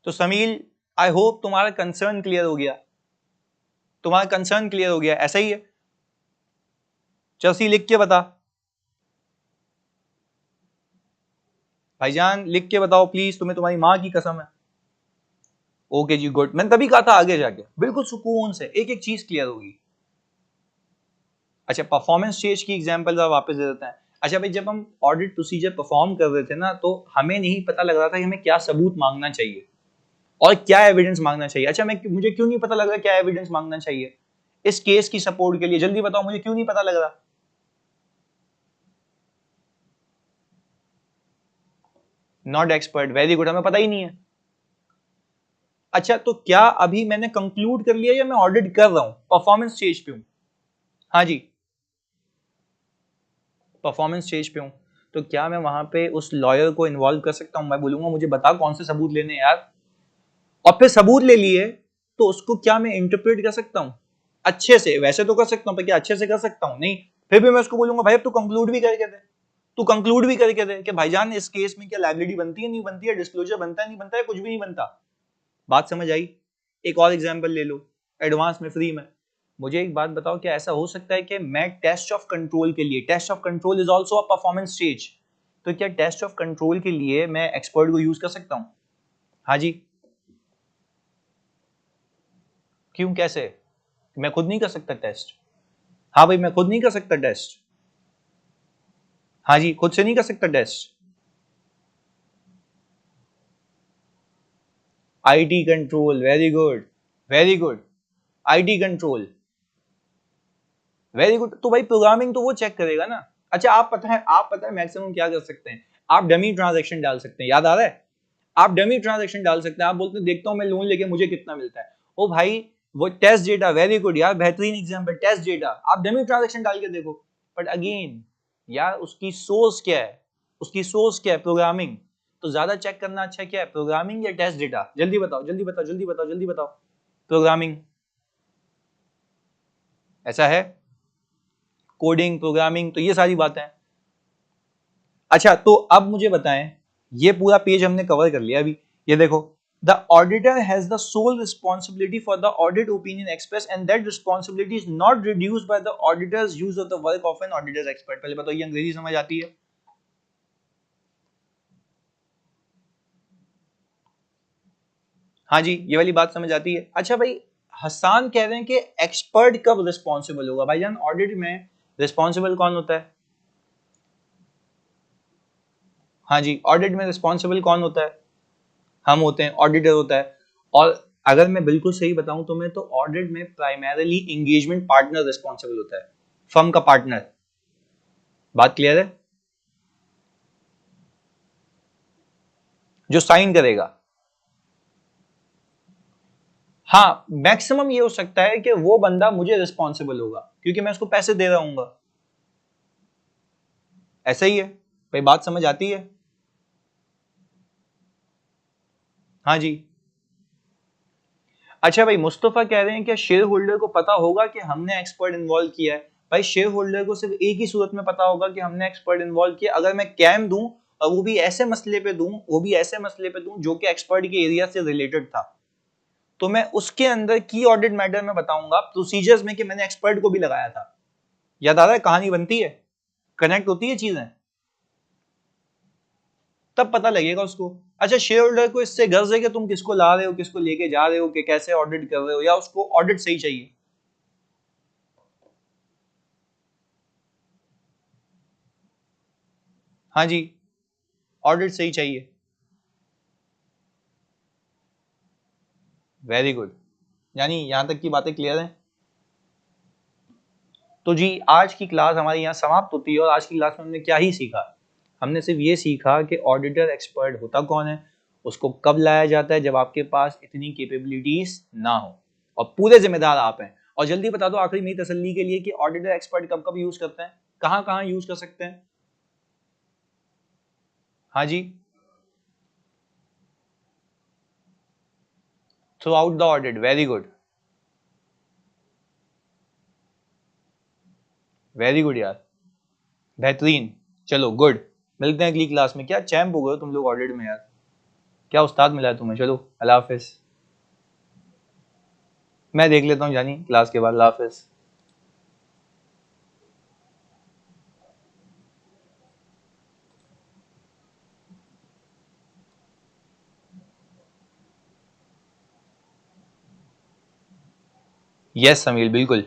Speaker 1: तो समील, आई होप तुम्हारा कंसर्न क्लियर हो गया, तुम्हारा कंसर्न क्लियर हो गया, ऐसा ही है? चर्सी लिख के बता, भाईजान लिख के बताओ प्लीज, तुम्हें तुम्हारी माँ की कसम है। ओके जी गुड, मैंने तभी कहा था आगे जाके बिल्कुल सुकून से एक एक चीज क्लियर होगी। अच्छा परफॉर्मेंस स्टेज की एग्जांपल वापस दे देते हैं। अच्छा भाई, जब हम ऑडिट प्रोसीजर परफॉर्म कर रहे थे ना, तो हमें नहीं पता लग रहा था कि हमें क्या सबूत मांगना चाहिए और क्या एविडेंस मांगना चाहिए। अच्छा मुझे क्यों नहीं पता लग रहा क्या एविडेंस मांगना चाहिए इस केस की सपोर्ट के लिए? जल्दी बताओ मुझे क्यों नहीं पता लग रहा? नॉट एक्सपर्ट, वेरी गुड, हमें पता ही नहीं है। अच्छा तो क्या अभी मैंने कंक्लूड कर लिया या मैं ऑडिट कर रहा हूं, परफॉर्मेंस स्टेज पे हूं? हाँ जी, परफॉर्मेंस स्टेज पे हूं, तो क्या मैं वहां पे उस लॉयर को इन्वॉल्व कर सकता हूं? मैं बोलूंगा मुझे बता कौन से सबूत लेने यार, और फिर सबूत ले लिए तो उसको क्या मैं इंटरप्रेट कर सकता हूं अच्छे से? वैसे तो कर सकता हूं पर क्या अच्छे से कर सकता हूं? नहीं। फिर भी मैं उसको बोलूंगा भाई अब तू कंक्लूड भी करके दे, तू कंक्लूड भी करके दे कि भाईजान इस केस में क्या लायबिलिटी बनती है नहीं बनती है, डिस्क्लोजर बनता है नहीं बनता है, कुछ भी नहीं बनता। बात समझ आई? एक और एग्जांपल ले लो एडवांस में, फ्री में। मुझे एक बात बताओ, क्या ऐसा हो सकता है कि मैं टेस्ट ऑफ कंट्रोल के लिए, test of control is also a performance stage, तो क्या टेस्ट ऑफ कंट्रोल के लिए मैं एक्सपर्ट को यूज कर सकता हूं? हाँ जी, क्यों, कैसे? मैं खुद नहीं कर सकता टेस्ट? हाँ भाई मैं खुद नहीं कर सकता टेस्ट। हाँ जी, खुद से नहीं कर सकता test. IT control, very good, very good, IT control, very good. तो भाई प्रोग्रामिंग तो वो चेक करेगा ना। अच्छा आप पता है मैक्सिमम क्या कर सकते हैं? आप डमी ट्रांजैक्शन डाल सकते हैं, याद आ रहा है? आप डमी ट्रांजैक्शन डाल सकते हैं, आप बोलते हैं देखता हूं मैं लोन लेके मुझे कितना मिलता है। ओ भाई वो टेस्ट डेटा, वेरी गुड यार, बेहतरीन एग्जांपल, टेस्ट डेटा आप डमी ट्रांजैक्शन डाल के देखो। बट अगेन यार उसकी सोर्स क्या है, उसकी सोर्स क्या है? प्रोग्रामिंग। तो ज्यादा चेक करना अच्छा क्या है, प्रोग्रामिंग या टेस्ट डेटा? जल्दी बताओ जल्दी बताओ जल्दी बताओ जल्दी बताओ। प्रोग्रामिंग, ऐसा है? कोडिंग, प्रोग्रामिंग, तो ये सारी बातें हैं। अच्छा तो अब मुझे बताएं, ये पूरा पेज हमने कवर कर लिया अभी। ये देखो, the auditor has the sole responsibility for the audit opinion express and that responsibility is not reduced by the auditor's use of the work of an auditor's expert. पहले बताओ ये अंग्रेजी समझ आती है? हाँ जी, ये वाली बात समझ आती है। अच्छा भाई, हसान कह रहे हैं कि एक्सपर्ट कब रिस्पॉन्सिबल होगा? भाईजान ऑडिट में रिस्पॉन्सिबल कौन होता है? हाँ जी, ऑडिट में रिस्पॉन्सिबल कौन होता है? हम होते हैं, ऑडिटर होता है। और अगर मैं बिल्कुल सही बताऊं तुम्हें, तो ऑडिट में प्राइमरीली एंगेजमेंट पार्टनर रिस्पॉन्सिबल होता है, फर्म का पार्टनर। बात क्लियर है? जो साइन करेगा। हाँ मैक्सिमम ये हो सकता है कि वो बंदा मुझे रिस्पॉन्सिबल होगा क्योंकि मैं उसको पैसे दे रहा हूँ। ऐसा ही है भाई, बात समझ आती है? हाँ जी। अच्छा भाई, मुस्तफा कह रहे हैं कि शेयर होल्डर को पता होगा कि हमने एक्सपर्ट इन्वॉल्व किया है। भाई शेयर होल्डर को सिर्फ एक ही सूरत में पता होगा कि हमने एक्सपर्ट इन्वॉल्व किया, अगर मैं कैम दूं और वो भी ऐसे मसले पे दूं, वो भी ऐसे मसले पे दूं जो कि एक्सपर्ट के एरिया से रिलेटेड था, तो मैं उसके अंदर की ऑडिट मैटर में बताऊंगा प्रोसीजर्स में कि मैंने एक्सपर्ट को भी लगाया था। याद आ रहा है? कहानी बनती है, कनेक्ट होती है चीजें, तब पता लगेगा उसको। अच्छा शेयर होल्डर को इससे गर्ज है कि तुम किसको ला रहे हो, किसको लेके जा रहे हो, कि कैसे ऑडिट कर रहे हो, या उसको ऑडिट सही चाहिए? हाँ जी, ऑडिट सही चाहिए, वेरी गुड। यानी यहां तक की बातें क्लियर हैं? तो जी आज की क्लास हमारी यहाँ समाप्त होती है और आज की क्लास में हमने क्या ही सीखा? हमने सिर्फ ये सीखा कि ऑडिटर एक्सपर्ट होता कौन है, उसको कब लाया जाता है जब आपके पास इतनी कैपेबिलिटीज ना हो और पूरे जिम्मेदार आप हैं। और जल्दी बता दो आखिरी मेरी तसल्ली के लिए कि ऑडिटर एक्सपर्ट कब कब यूज करते हैं, कहाँ कहाँ यूज कर सकते हैं? हाँ जी, throughout the audit. Very good, very good यार, बेहतरीन। चलो गुड, मिलते हैं अगली क्लास में। क्या चैम्प हो गए तुम लोग ऑडिट में यार, क्या उस्ताद मिला है तुम्हें। चलो अल्लाह हाफिज, मैं देख लेता हूँ जानी क्लास के बाद। अल्लाह हाफिज। यस समीर, बिल्कुल।